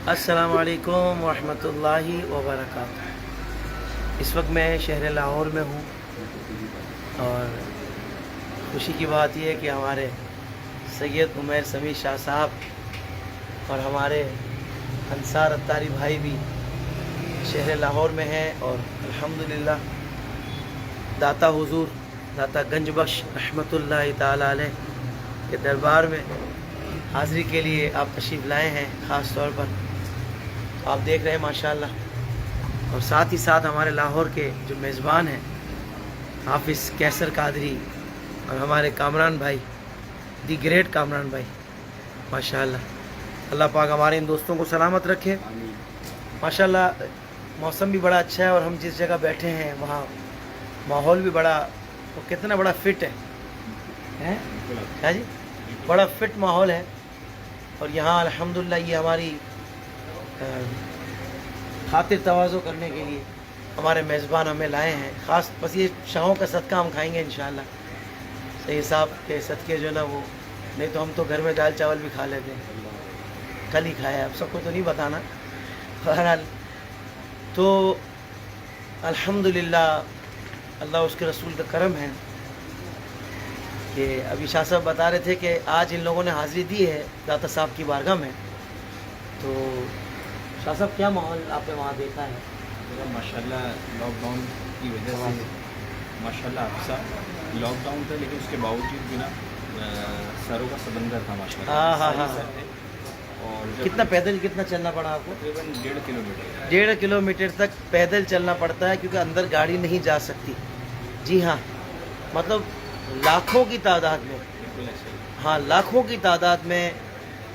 السلام علیکم ورحمۃ اللہ وبرکاتہ۔ اس وقت میں شہر لاہور میں ہوں اور خوشی کی بات یہ ہے کہ ہمارے سید عمیر سمیع شاہ صاحب اور ہمارے انصار اتاری بھائی بھی شہر لاہور میں ہیں، اور الحمدللہ داتا حضور داتا گنج بخش رحمۃ اللہ تعالی علیہ کے دربار میں حاضری کے لیے آپ تشریف لائے ہیں۔ خاص طور پر آپ دیکھ رہے ہیں ماشاءاللہ، اور ساتھ ہی ساتھ ہمارے لاہور کے جو میزبان ہیں حافظ کیسر قادری اور ہمارے کامران بھائی، دی گریٹ کامران بھائی، ماشاءاللہ اللہ پاک ہمارے ان دوستوں کو سلامت رکھے۔ ماشاءاللہ موسم بھی بڑا اچھا ہے، اور ہم جس جگہ بیٹھے ہیں وہاں ماحول بھی بڑا، وہ کتنا بڑا فٹ ہے کیا جی، بڑا فٹ ماحول ہے۔ اور یہاں الحمدللہ یہ ہماری خاطر تواضع کرنے کے لیے ہمارے میزبان ہمیں لائے ہیں۔ خاص بس یہ شاہوں کا صدقہ ہم کھائیں گے انشاءاللہ، صحیح صاحب کے صدقے جو نا، وہ نہیں تو ہم تو گھر میں دال چاول بھی کھا لیتے ہیں، کل ہی کھایا، اب سب کو تو نہیں بتانا۔ بہرحال تو الحمدللہ اللہ اس کے رسول کا کرم ہے کہ ابھی شاہ صاحب بتا رہے تھے کہ آج ان لوگوں نے حاضری دی ہے داتا صاحب کی بارگاہ میں۔ تو شاہ صاحب کیا ماحول آپ نے وہاں دیکھا ہے؟ ماشاءاللہ لاک ڈاؤن کی وجہ سے ماشاءاللہ افسا لاک ڈاؤن تھا، لیکن اس کے باوجود بھی نا سروں کا سمندر تھا ماشاءاللہ۔ ہاں۔ سر تھے، اور کتنا پیدل کتنا چلنا پڑا آپ کو؟ تقریباً 1.5 کلومیٹر 1.5 کلومیٹر تک پیدل چلنا پڑتا ہے، کیونکہ اندر گاڑی نہیں جا سکتی۔ جی ہاں، مطلب لاکھوں کی تعداد میں، بالکل ایسے ہی۔ ہاں لاکھوں کی تعداد میں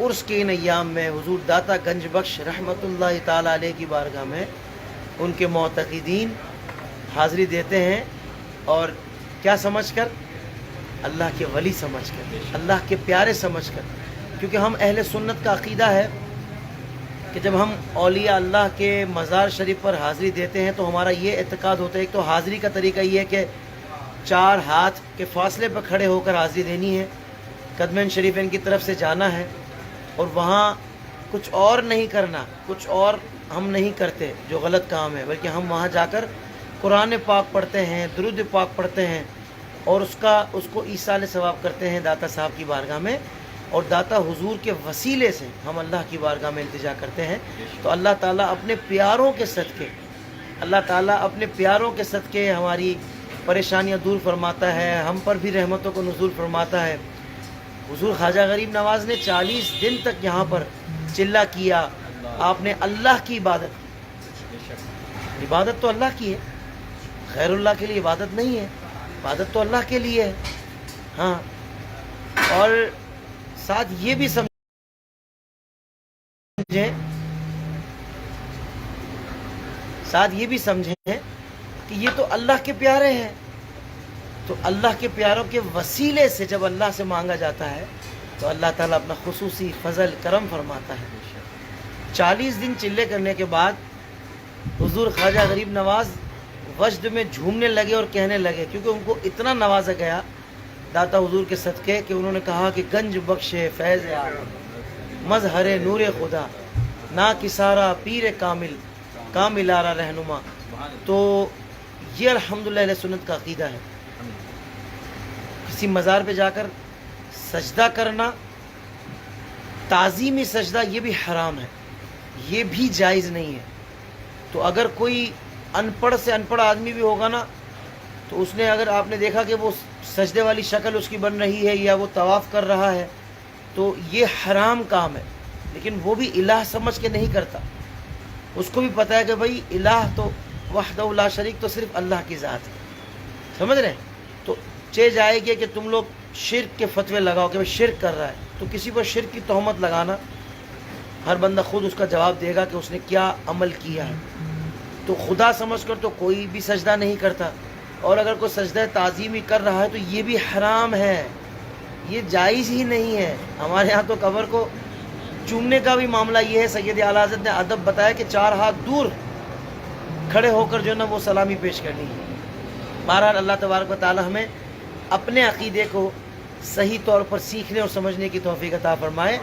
عرس کے ان ایام میں حضور داتا گنج بخش رحمۃ اللہ تعالی علیہ کی بارگاہ میں ان کے معتقدین حاضری دیتے ہیں، اور کیا سمجھ کر؟ اللہ کے ولی سمجھ کر، اللہ کے پیارے سمجھ کر۔ کیونکہ ہم اہل سنت کا عقیدہ ہے کہ جب ہم اولیاء اللہ کے مزار شریف پر حاضری دیتے ہیں تو ہمارا یہ اعتقاد ہوتا ہے، ایک تو حاضری کا طریقہ یہ ہے کہ 4 ہاتھ کے فاصلے پر کھڑے ہو کر حاضری دینی ہے، قدمین شریفین کی طرف سے جانا ہے، اور وہاں کچھ اور نہیں کرنا، کچھ اور ہم نہیں کرتے جو غلط کام ہے، بلکہ ہم وہاں جا کر قرآن پاک پڑھتے ہیں، درود پاک پڑھتے ہیں، اور اس کو ایصال ثواب کرتے ہیں داتا صاحب کی بارگاہ میں، اور داتا حضور کے وسیلے سے ہم اللہ کی بارگاہ میں التجا کرتے ہیں۔ تو اللہ تعالیٰ اپنے پیاروں کے صدقے، اللہ تعالیٰ اپنے پیاروں کے صدقے ہماری پریشانیاں دور فرماتا ہے، ہم پر بھی رحمتوں کو نزول فرماتا ہے۔ حضور خواجہ غریب نواز نے 40 دن تک یہاں پر چلہ کیا، آپ نے اللہ کی عبادت کی۔ عبادت تو اللہ کی ہے، غیر اللہ کے لیے عبادت نہیں ہے، عبادت تو اللہ کے لیے ہے۔ ہاں، اور ساتھ یہ بھی سمجھیں کہ یہ تو اللہ کے پیارے ہیں، تو اللہ کے پیاروں کے وسیلے سے جب اللہ سے مانگا جاتا ہے تو اللہ تعالیٰ اپنا خصوصی فضل کرم فرماتا ہے۔ 40 دن چلے کرنے کے بعد حضور خواجہ غریب نواز وجد میں جھومنے لگے اور کہنے لگے، کیونکہ ان کو اتنا نوازا گیا داتا حضور کے صدقے کہ انہوں نے کہا کہ گنج بخش فیض عالم، مظہر نور خدا، نا کسارا پیر کامل، کامل آرا رہنما۔ تو یہ الحمدللہ اہل سنت کا عقیدہ ہے۔ کسی مزار پہ جا کر سجدہ کرنا، تعظیمی سجدہ، یہ بھی حرام ہے، یہ بھی جائز نہیں ہے۔ تو اگر کوئی ان پڑھ سے ان پڑھ آدمی بھی ہوگا نا، تو اس نے، اگر آپ نے دیکھا کہ وہ سجدے والی شکل اس کی بن رہی ہے یا وہ طواف کر رہا ہے، تو یہ حرام کام ہے، لیکن وہ بھی الہ سمجھ کے نہیں کرتا۔ اس کو بھی پتہ ہے کہ بھائی الہ تو وحدہ لا شریک، تو صرف اللہ کی ذات ہے، سمجھ رہے ہیں؟ تو جائے گی کہ تم لوگ شرک کے فتوے لگاؤ کہ وہ شرک کر رہا ہے، تو کسی پر شرک کی تہمت لگانا، ہر بندہ خود اس کا جواب دے گا کہ اس نے کیا عمل کیا ہے۔ تو خدا سمجھ کر تو کوئی بھی سجدہ نہیں کرتا، اور اگر کوئی سجدہ تعظیمی کر رہا ہے تو یہ بھی حرام ہے، یہ جائز ہی نہیں ہے۔ ہمارے ہاں تو قبر کو چومنے کا بھی معاملہ یہ ہے، سید اعلیٰ حضرت نے ادب بتایا کہ 4 ہاتھ دور کھڑے ہو کر جو ہے نا وہ سلامی پیش کرنی ہے۔ بہرحال اللہ تبارک و تعالی ہمیں اپنے عقیدے کو صحیح طور پر سیکھنے اور سمجھنے کی توفیق عطا فرمائے،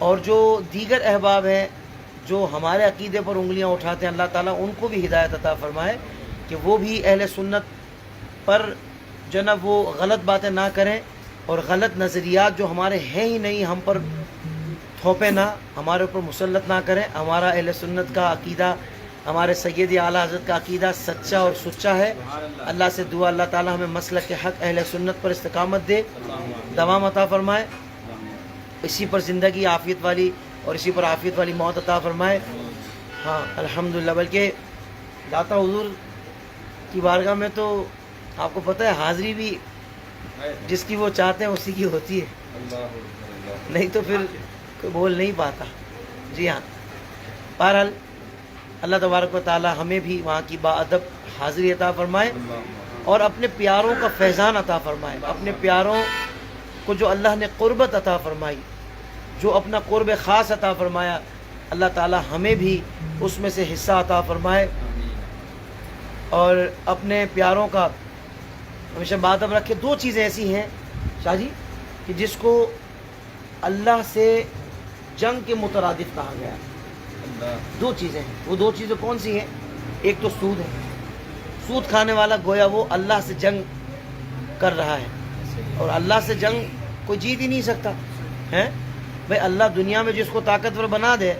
اور جو دیگر احباب ہیں جو ہمارے عقیدے پر انگلیاں اٹھاتے ہیں، اللہ تعالیٰ ان کو بھی ہدایت عطا فرمائے کہ وہ بھی اہل سنت پر جو نا وہ غلط باتیں نہ کریں، اور غلط نظریات جو ہمارے ہیں ہی نہیں ہم پر تھوپے نہ، ہمارے اوپر مسلط نہ کریں۔ ہمارا اہل سنت کا عقیدہ، ہمارے سید اعلیٰ حضرت کا عقیدہ سچا اور سچا ہے۔ اللہ سے دعا اللہ تعالیٰ ہمیں مسلک کے حق اہل سنت پر استقامت دے، دوام عطا فرمائے، اسی پر زندگی عافیت والی اور اسی پر عافیت والی موت عطا فرمائے۔ ہاں الحمدللہ، بلکہ داتا حضور کی بارگاہ میں تو آپ کو پتہ ہے حاضری بھی جس کی وہ چاہتے ہیں اسی کی ہوتی ہے، نہیں تو پھر کوئی بول نہیں پاتا۔ جی ہاں، بہرحال اللہ تبارک و تعالی ہمیں بھی وہاں کی باادب حاضری عطا فرمائے اور اپنے پیاروں کا فیضان عطا فرمائے، اپنے پیاروں کو جو اللہ نے قربت عطا فرمائی، جو اپنا قرب خاص عطا فرمایا، اللہ تعالی ہمیں بھی اس میں سے حصہ عطا فرمائے اور اپنے پیاروں کا ہمیشہ باادب رکھے۔ دو چیزیں ایسی ہیں شاہ جی کہ جس کو اللہ سے جنگ کے مترادف کہا گیا ہے۔ دو چیزیں ہیں، وہ دو چیزیں کون سی ہیں؟ ایک تو سود ہے، سود کھانے والا گویا وہ اللہ سے جنگ کر رہا ہے، اور اللہ سے جنگ کوئی جیت ہی نہیں سکتا ہے۔ بھائی اللہ دنیا میں جس کو طاقتور بنا دے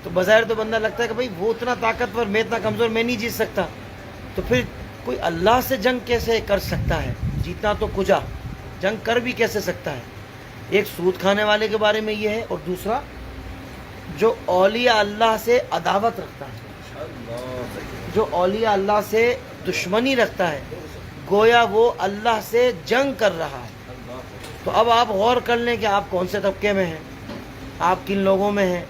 تو بظاہر تو بندہ لگتا ہے کہ بھائی وہ اتنا طاقتور، میں اتنا کمزور، میں نہیں جیت سکتا، تو پھر کوئی اللہ سے جنگ کیسے کر سکتا ہے؟ جیتنا تو کجا، جنگ کر بھی کیسے سکتا ہے؟ ایک سود کھانے والے کے بارے میں یہ ہے، اور دوسرا جو اولیاء اللہ سے عداوت رکھتا ہے، جو اولیاء اللہ سے دشمنی رکھتا ہے، گویا وہ اللہ سے جنگ کر رہا ہے۔ تو اب آپ غور کر لیں کہ آپ کون سے طبقے میں ہیں، آپ کن لوگوں میں ہیں۔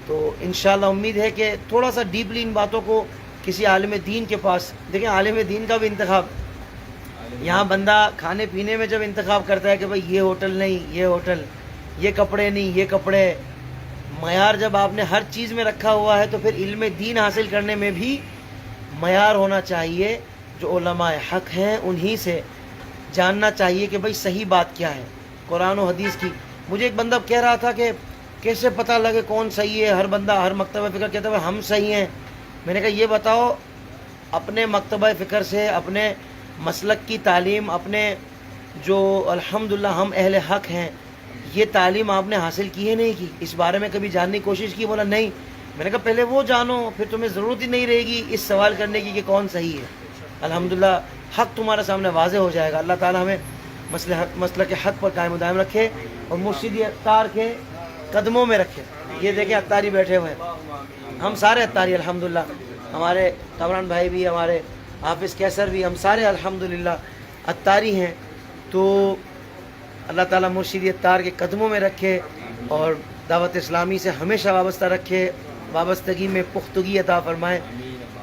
تو انشاءاللہ امید ہے کہ تھوڑا سا ڈیپلی ان باتوں کو کسی عالم دین کے پاس دیکھیں، عالم دین کا بھی انتخاب یہاں بندہ کھانے پینے میں جب انتخاب کرتا ہے کہ بھائی یہ ہوٹل نہیں، یہ ہوٹل، یہ کپڑے نہیں، یہ کپڑے، معیار جب آپ نے ہر چیز میں رکھا ہوا ہے تو پھر علم دین حاصل کرنے میں بھی معیار ہونا چاہیے۔ جو علماء حق ہیں انہی سے جاننا چاہیے کہ بھائی صحیح بات کیا ہے قرآن و حدیث کی۔ مجھے ایک بندہ کہہ رہا تھا کہ کیسے پتہ لگے کون صحیح ہے؟ ہر بندہ ہر مکتبہ فکر کہتا ہے ہم صحیح ہیں۔ میں نے کہا یہ بتاؤ اپنے مکتبہ فکر سے، اپنے مسلک کی تعلیم، اپنے جو الحمدللہ ہم اہل حق ہیں، یہ تعلیم آپ نے حاصل کی ہے نہیں کی؟ اس بارے میں کبھی جاننے کی کوشش کی؟ بولا نہیں۔ میں نے کہا پہلے وہ جانو، پھر تمہیں ضرورت ہی نہیں رہے گی اس سوال کرنے کی کہ کون صحیح ہے۔ الحمدللہ حق تمہارے سامنے واضح ہو جائے گا۔ اللہ تعالی ہمیں مسلک حق پر قائم و دائم رکھے اور مرشد اتار کے قدموں میں رکھے۔ یہ دیکھیں اتاری بیٹھے ہوئے ہیں، ہم سارے اتاری الحمدللہ، ہمارے کامران بھائی بھی، ہمارے حافظ کیسر بھی، ہم سارے الحمدللہ اتاری ہیں۔ تو اللہ تعالیٰ مرشد اتار کے قدموں میں رکھے اور دعوت اسلامی سے ہمیشہ وابستہ رکھے، وابستگی میں پختگی عطا فرمائے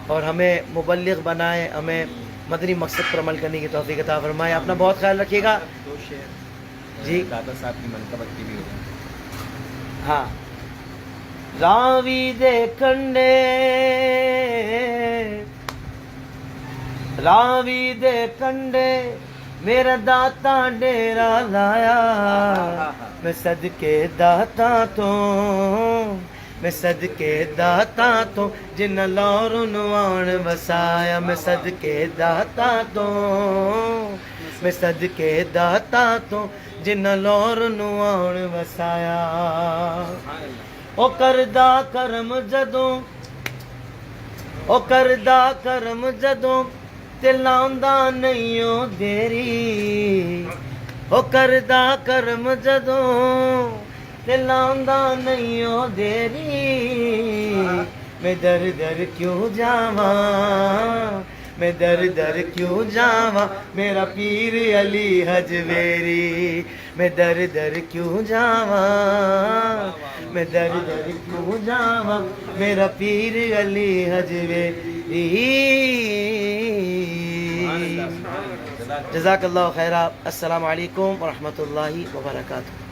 اور ہمیں مبلغ بنائے، ہمیں مدنی مقصد پر عمل کرنے کی توفیق عطا فرمائے۔ اپنا بہت خیال رکھیے گا جی۔ دادا صاحب کی منقبت کی بھی ہوگی۔ ہاں، راوی دے کنڈے، راوی دے کنڈے میرا داتا ڈیرا لایا، میں صدقے داتا تو، میں صدقے داتا تو جن لور نوان وسایا، میں صدقے داتا تو، میں صدقے داتا تو جن لور نوان وسایا۔ او کردہ کرم جدوں، او کردہ کرم جدوں تے لاؤندا نہیں او دیری، او کردہ کرم جدوں تے لاؤندا نہیں او دیری، میں در در کیوں جاواں، میں در در کیوں جاواں میرا پیر علی حجویری، میں در در کیوں جاواں، میں در در کیوں جاواں میرا پیر علی حجویری۔ جزاک اللہ خیرہ۔ السلام علیکم ورحمۃ اللہ وبرکاتہ۔